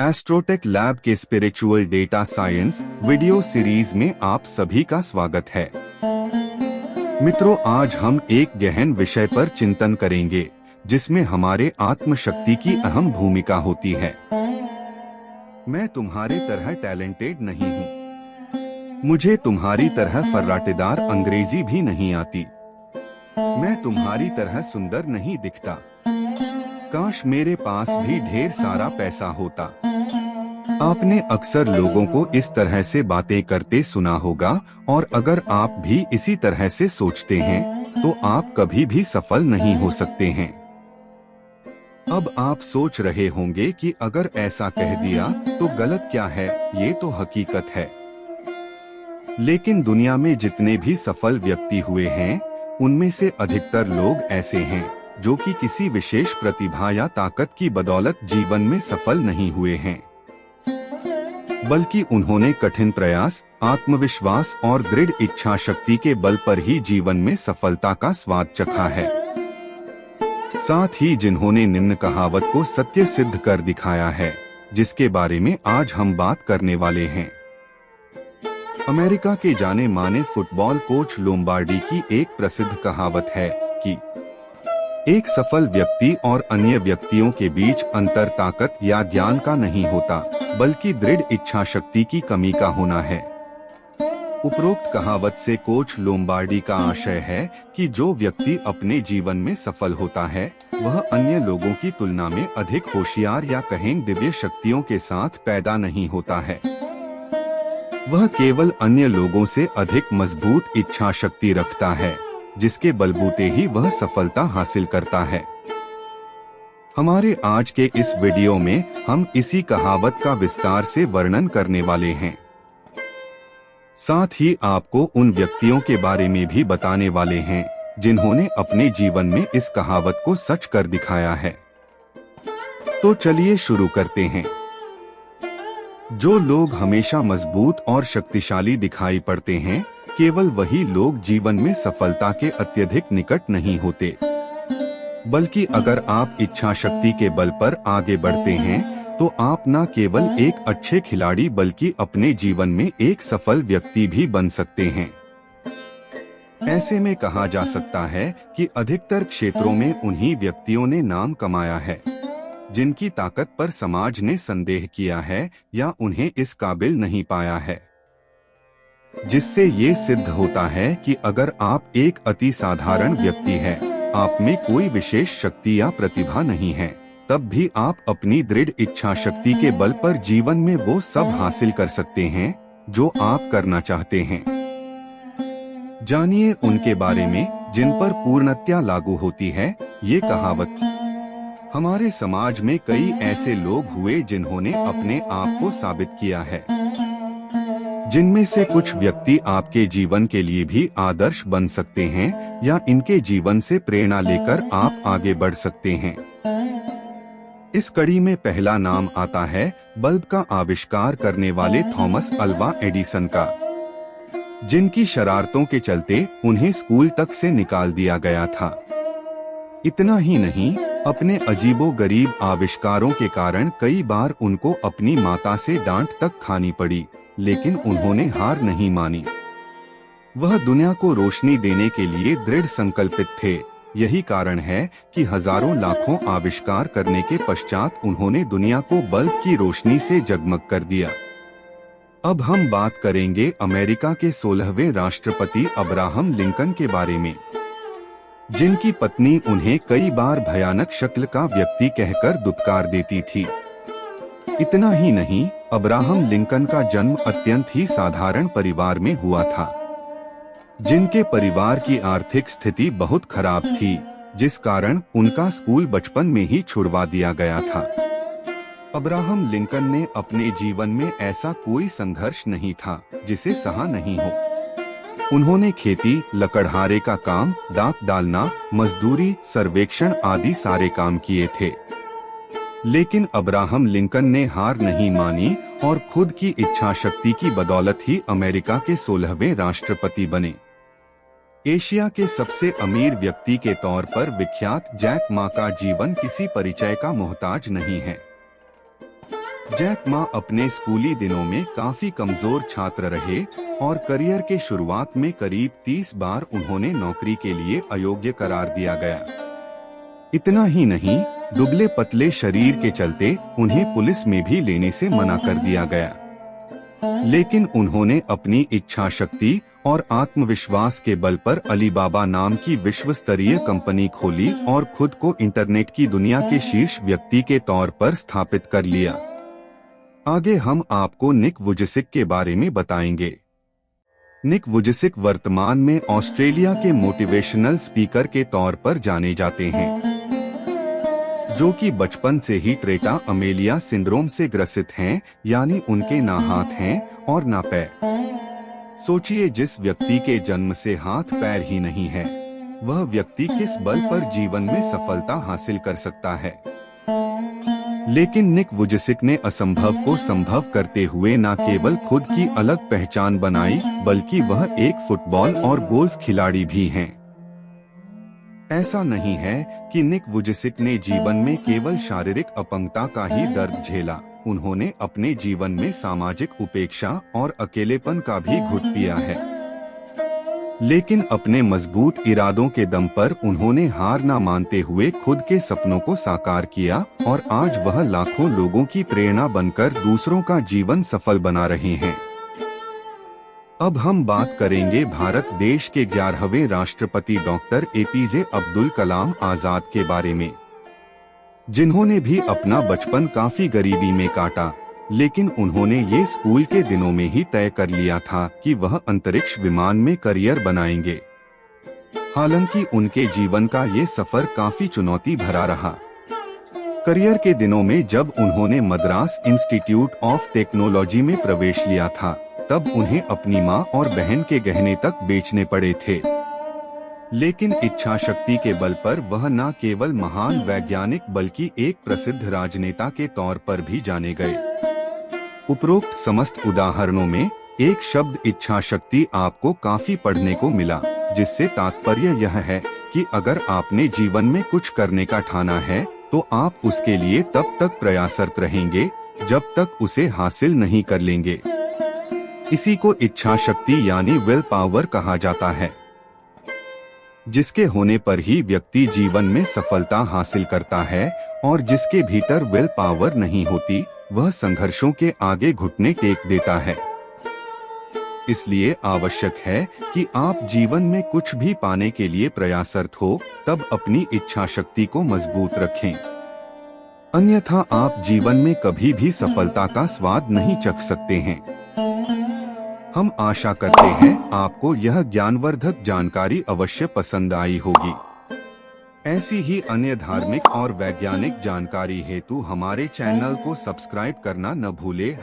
एस्ट्रोटेक lab के spiritual data science video series में आप सभी का स्वागत है। मित्रों, आज हम एक गहन विषय पर चिंतन करेंगे जिसमें हमारे आत्मशक्ति की अहम भूमिका होती है। मैं तुम्हारे तरह टैलेंटेड नहीं हूँ। मुझे तुम्हारी तरह फर्राटेदार अंग्रेजी भी नहीं आती। मैं तुम्हारी तरह सुंदर नहीं दिखता। काश मेरे पास भी ढेर सारा पैसा होता। आपने अक्सर लोगों को इस तरह से बातें करते सुना होगा, और अगर आप भी इसी तरह से सोचते हैं तो आप कभी भी सफल नहीं हो सकते हैं। अब आप सोच रहे होंगे कि अगर ऐसा कह दिया तो गलत क्या है, ये तो हकीकत है। लेकिन दुनिया में जितने भी सफल व्यक्ति हुए हैं, उनमें से अधिकतर लोग ऐसे हैं जो कि किसी विशेष प्रतिभा या ताकत की बदौलत जीवन में सफल नहीं हुए हैं, बल्कि उन्होंने कठिन प्रयास, आत्मविश्वास और दृढ़ इच्छा शक्ति के बल पर ही जीवन में सफलता का स्वाद चखा है। साथ ही जिन्होंने निम्न कहावत को सत्य सिद्ध कर दिखाया है, जिसके बारे में आज हम बात करने वाले हैं। अमेरिका के जाने माने फुटबॉल कोच लोम्बार्डी की एक प्रसिद्ध कहावत है कि एक सफल व्यक्ति और अन्य व्यक्तियों के बीच अंतर ताकत या ज्ञान का नहीं होता, बल्कि दृढ़ इच्छा शक्ति की कमी का होना है। उपरोक्त कहावत से कोच लोम्बार्डी का आशय है कि जो व्यक्ति अपने जीवन में सफल होता है, वह अन्य लोगों की तुलना में अधिक होशियार या कहें दिव्य शक्तियों के साथ पैदा नहीं होता है। वह केवल अन्य लोगों से अधिक मजबूत इच्छा शक्ति रखता है, जिसके बलबूते ही वह सफलता हासिल करता है। हमारे आज के इस वीडियो में हम इसी कहावत का विस्तार से वर्णन करने वाले हैं। साथ ही आपको उन व्यक्तियों के बारे में भी बताने वाले हैं जिन्होंने अपने जीवन में इस कहावत को सच कर दिखाया है। तो चलिए शुरू करते हैं। जो लोग हमेशा मजबूत और शक्तिशाली दिखाई पड़ते हैं, केवल वही लोग जीवन में सफलता के अत्यधिक निकट नहीं होते। बल्कि अगर आप इच्छा शक्ति के बल पर आगे बढ़ते हैं, तो आप न केवल एक अच्छे खिलाड़ी बल्कि अपने जीवन में एक सफल व्यक्ति भी बन सकते हैं। ऐसे में कहा जा सकता है कि अधिकतर क्षेत्रों में उन्हीं व्यक्तियों ने नाम कमाया है जिनकी ताकत पर समाज ने संदेह किया है या उन्हें इस काबिल नहीं पाया है। जिससे ये सिद्ध होता है कि अगर आप एक अति साधारण व्यक्ति हैं, आप में कोई विशेष शक्ति या प्रतिभा नहीं है, तब भी आप अपनी दृढ़ इच्छा शक्ति के बल पर जीवन में वो सब हासिल कर सकते हैं जो आप करना चाहते हैं। जानिए उनके बारे में जिन पर पूर्णतया लागू होती है ये कहावत। हमारे समाज में कई ऐसे लोग हुए जिन्होंने अपने आप को साबित किया है, जिनमें से कुछ व्यक्ति आपके जीवन के लिए भी आदर्श बन सकते हैं या इनके जीवन से प्रेरणा लेकर आप आगे बढ़ सकते हैं। इस कड़ी में पहला नाम आता है बल्ब का आविष्कार करने वाले थॉमस अल्वा एडिसन का, जिनकी शरारतों के चलते उन्हें स्कूल तक से निकाल दिया गया था। इतना ही नहीं, अपने अजीबोगरीब आविष्कारों के कारण कई बार उनको अपनी माता से डांट तक खानी पड़ी, लेकिन उन्होंने हार नहीं मानी। वह दुनिया को रोशनी देने के लिए दृढ़ संकल्पित थे। यही कारण है कि हजारों लाखों आविष्कार करने के पश्चात उन्होंने दुनिया को बल्ब की रोशनी से जगमग कर दिया। अब हम बात करेंगे अमेरिका के 16वें राष्ट्रपति अब्राहम लिंकन के बारे में, जिनकी पत्नी उन्हें कई बार भयानक शक्ल का व्यक्ति कहकर दुत्कार देती थी। इतना ही नहीं, अब्राहम लिंकन का जन्म अत्यंत ही साधारण परिवार में हुआ था, जिनके परिवार की आर्थिक स्थिति बहुत खराब थी, जिस कारण उनका स्कूल बचपन में ही छुड़वा दिया गया था। अब्राहम लिंकन ने अपने जीवन में ऐसा कोई संघर्ष नहीं था जिसे सहा नहीं हो। उन्होंने खेती, लकड़हारे का काम, डाक डालना, मजदूरी, सर्वेक्षण आदि सारे काम किए थे। लेकिन अब्राहम लिंकन ने हार नहीं मानी और खुद की इच्छा शक्ति की बदौलत ही अमेरिका के 16वें राष्ट्रपति बने। एशिया के सबसे अमीर व्यक्ति के तौर पर विख्यात जैक मा का जीवन किसी परिचय का मोहताज नहीं है। जैक मा अपने स्कूली दिनों में काफी कमजोर छात्र रहे और करियर के शुरुआत में करीब 30 बार उन्होंने नौकरी के लिए अयोग्य करार दिया गया। इतना ही नहीं, दुबले पतले शरीर के चलते उन्हें पुलिस में भी लेने से मना कर दिया गया। लेकिन उन्होंने अपनी इच्छा शक्ति और आत्मविश्वास के बल पर अलीबाबा नाम की विश्व स्तरीय कंपनी खोली और खुद को इंटरनेट की दुनिया के शीर्ष व्यक्ति के तौर पर स्थापित कर लिया। आगे हम आपको निक वुजसिक के बारे में बताएंगे। निक वुजसिक वर्तमान में ऑस्ट्रेलिया के मोटिवेशनल स्पीकर के तौर पर जाने जाते हैं, जो कि बचपन से ही ट्रेटा अमेलिया सिंड्रोम से ग्रसित हैं, यानी उनके ना हाथ हैं और ना पैर। सोचिए, जिस व्यक्ति के जन्म से हाथ पैर ही नहीं है, वह व्यक्ति किस बल पर जीवन में सफलता हासिल कर सकता है। लेकिन निक वुजसिक ने असंभव को संभव करते हुए न केवल खुद की अलग पहचान बनाई, बल्कि वह एक फुटबॉल और गोल्फ खिलाड़ी भी हैं। ऐसा नहीं है कि निक वुजसिक ने जीवन में केवल शारीरिक अपंगता का ही दर्द झेला, उन्होंने अपने जीवन में सामाजिक उपेक्षा और अकेलेपन का भी घुट पिया है। लेकिन अपने मजबूत इरादों के दम पर उन्होंने हार न मानते हुए खुद के सपनों को साकार किया और आज वह लाखों लोगों की प्रेरणा बनकर दूसरों का जीवन सफल बना रहे हैं। अब हम बात करेंगे भारत देश के 11वें राष्ट्रपति डॉक्टर एपीजे अब्दुल कलाम आजाद के बारे में, जिन्होंने भी अपना बचपन काफी गरीबी में काटा। लेकिन उन्होंने ये स्कूल के दिनों में ही तय कर लिया था कि वह अंतरिक्ष विमान में करियर बनाएंगे। हालांकि उनके जीवन का ये सफर काफी चुनौती भरा रहा। करियर के दिनों में जब उन्होंने मद्रास इंस्टीट्यूट ऑफ टेक्नोलॉजी में प्रवेश लिया था, तब उन्हें अपनी मां और बहन के गहने तक बेचने पड़े थे। लेकिन इच्छा शक्ति के बल पर वह न केवल महान वैज्ञानिक बल्कि एक प्रसिद्ध राजनेता के तौर पर भी जाने गए। उपरोक्त समस्त उदाहरणों में एक शब्द इच्छा शक्ति आपको काफी पढ़ने को मिला, जिससे तात्पर्य यह है कि अगर आपने जीवन में कुछ करने का ठाना है, तो आप उसके लिए तब तक प्रयासरत रहेंगे जब तक उसे हासिल नहीं कर लेंगे। इसी को इच्छा शक्ति यानी विल पावर कहा जाता है, जिसके होने पर ही व्यक्ति जीवन में सफलता हासिल करता है, और जिसके भीतर विल पावर नहीं होती, वह संघर्षों के आगे घुटने टेक देता है। इसलिए आवश्यक है कि आप जीवन में कुछ भी पाने के लिए प्रयासरत हो, तब अपनी इच्छा शक्ति को मजबूत रखें। अन्यथा आप जीवन में कभी भी सफलता का स्वाद नहीं चख सकते हैं। हम आशा करते हैं आपको यह ज्ञानवर्धक जानकारी अवश्य पसंद आई होगी। ऐसी ही अन्य धार्मिक और वैज्ञानिक जानकारी हेतु हमारे चैनल को सब्सक्राइब करना न भूलें।